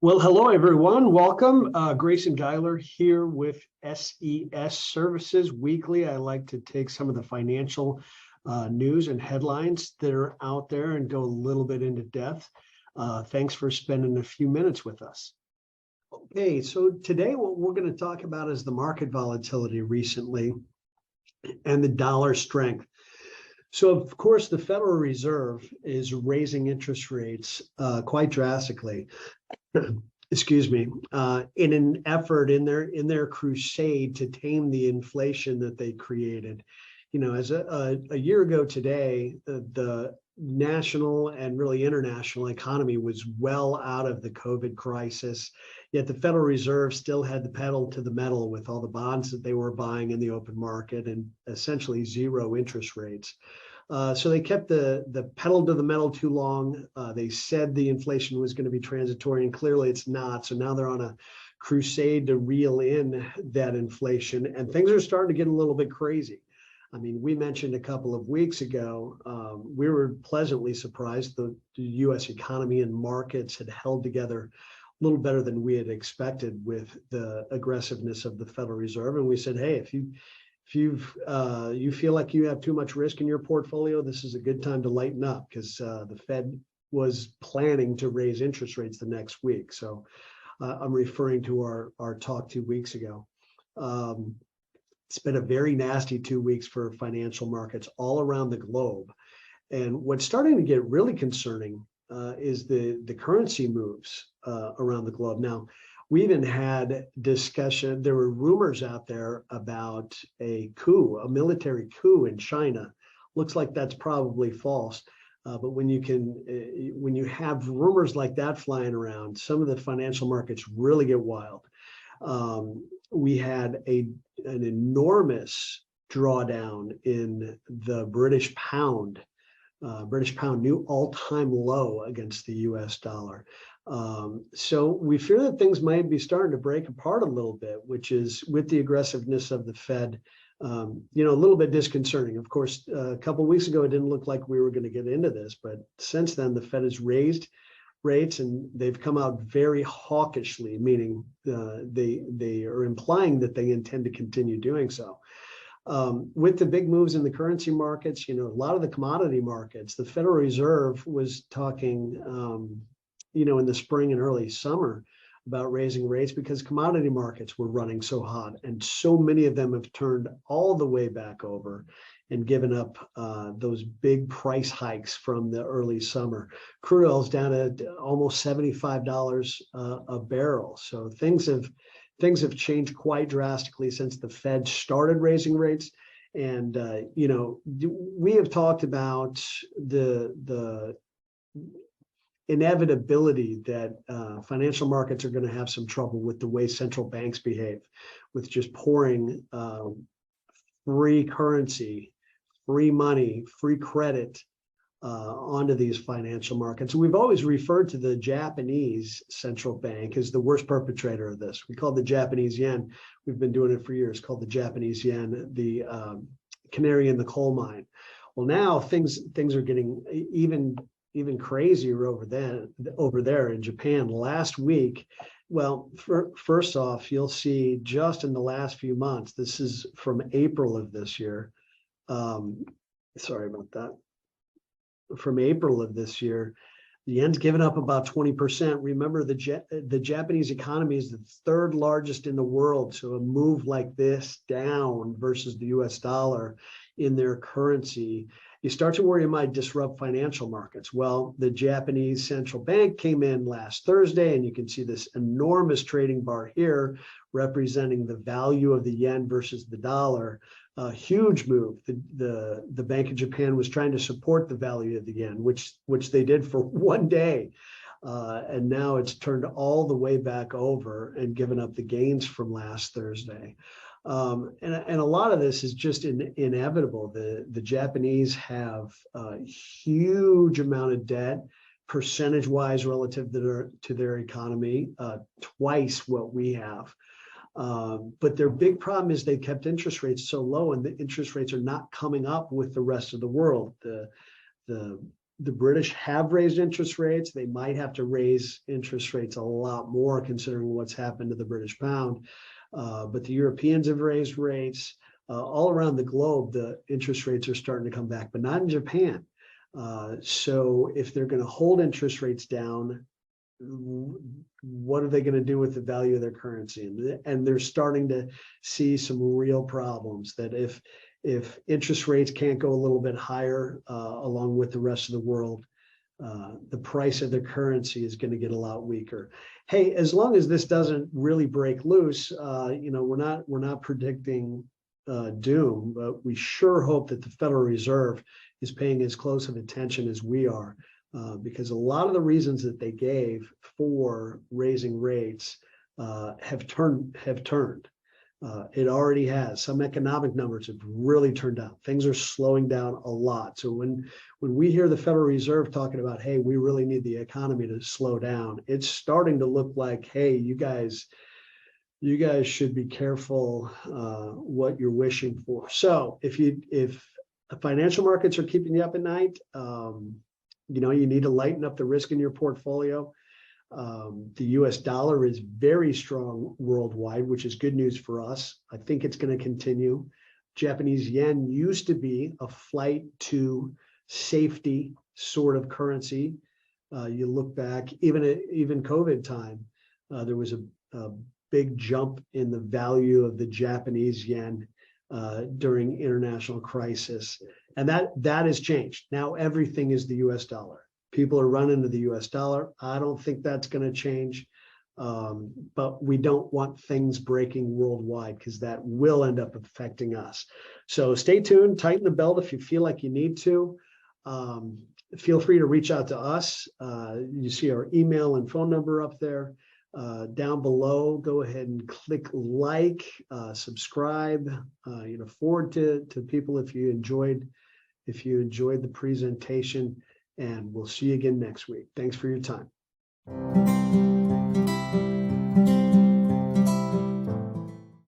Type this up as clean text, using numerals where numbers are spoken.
Well, hello, everyone. Welcome. Grayson Geiler here with SES Services Weekly. I like to take some of the financial news and headlines that are out there and go a little bit into depth. Thanks for spending a few minutes with us. Okay, so today what we're going to talk about is the market volatility recently and the dollar strength. So, of course, the Federal Reserve is raising interest rates quite drastically. Excuse me, in an effort in their crusade to tame the inflation that they created. You know, as a year ago today, the national and really international economy was well out of the COVID crisis, yet the Federal Reserve still had the pedal to the metal with all the bonds that they were buying in the open market and essentially zero interest rates. So they kept the pedal to the metal too long. They said the inflation was going to be transitory, and clearly it's not. So now they're on a crusade to reel in that inflation, and things are starting to get a little bit crazy. I mean, we mentioned a couple of weeks ago, we were pleasantly surprised the U.S. economy and markets had held together a little better than we had expected with the aggressiveness of the Federal Reserve. And we said, hey, if you feel like you have too much risk in your portfolio, this is a good time to lighten up, because the Fed was planning to raise interest rates the next week. So I'm referring to our talk 2 weeks ago. It's been a very nasty 2 weeks for financial markets all around the globe. And what's starting to get really concerning is the currency moves around the globe. Now, we even had discussion, there were rumors out there about a coup, a military coup in China. Looks like that's probably false. But when you have rumors like that flying around, some of the financial markets really get wild. We had an enormous drawdown in the British pound. British pound new all-time low against the US dollar. So we fear that things might be starting to break apart a little bit, which is, with the aggressiveness of the Fed, a little bit disconcerting. Of course, a couple of weeks ago, it didn't look like we were going to get into this, but since then, the Fed has raised rates and they've come out very hawkishly, meaning they are implying that they intend to continue doing so. With the big moves in the currency markets, a lot of the commodity markets, the Federal Reserve was talking, in the spring and early summer about raising rates because commodity markets were running so hot, and so many of them have turned all the way back over and given up those big price hikes from the early summer. Crude oil's down at almost $75 a barrel. So things have changed quite drastically since the Fed started raising rates. And we have talked about the inevitability that financial markets are going to have some trouble with the way central banks behave, with just pouring free currency, free money, free credit onto these financial markets. We've always referred to the Japanese central bank as the worst perpetrator of this. We call the Japanese yen. We've been doing it for years, called the Japanese yen, the canary in the coal mine. Well, now things are getting even crazier over there in Japan. Last week, well, first off, you'll see just in the last few months, this is from April of this year. Sorry about that. From April of this year, the yen's given up about 20%. Remember, the Japanese economy is the third largest in the world. So a move like this down versus the US dollar in their currency, you start to worry it might disrupt financial markets. Well, the Japanese central bank came in last Thursday, and you can see this enormous trading bar here representing the value of the yen versus the dollar. A huge move. The Bank of Japan was trying to support the value of the yen, which they did for one day. And now it's turned all the way back over and given up the gains from last Thursday. And a lot of this is just inevitable. The Japanese have a huge amount of debt, percentage-wise relative to their economy, twice what we have. But their big problem is they kept interest rates so low, and the interest rates are not coming up with the rest of the world. The the British have raised interest rates. They might have to raise interest rates a lot more considering what's happened to the British pound. But the Europeans have raised rates. All around the globe, the interest rates are starting to come back, but not in Japan. So if they're going to hold interest rates down, what are they going to do with the value of their currency? And they're starting to see some real problems that if interest rates can't go a little bit higher along with the rest of the world, the price of the currency is going to get a lot weaker. Hey, as long as this doesn't really break loose, we're not predicting doom, but we sure hope that the Federal Reserve is paying as close of attention as we are, because a lot of the reasons that they gave for raising rates have turned. It already has. Some economic numbers have really turned down. Things are slowing down a lot. So when we hear the Federal Reserve talking about, hey, we really need the economy to slow down, it's starting to look like, hey, you guys should be careful what you're wishing for. So if the financial markets are keeping you up at night, you need to lighten up the risk in your portfolio. The US dollar is very strong worldwide, which is good news for us. I think it's going to continue. Japanese yen used to be a flight to safety sort of currency. You look back, even COVID time, there was a big jump in the value of the Japanese yen during international crisis. And that has changed. Now everything is the US dollar. People are running to the US dollar. I don't think that's going to change. But we don't want things breaking worldwide because that will end up affecting us. So stay tuned, tighten the belt if you feel like you need to. Feel free to reach out to us. You see our email and phone number up there. Down below, go ahead and click like, subscribe, forward to people if you enjoyed the presentation, and we'll see you again next week. Thanks for your time.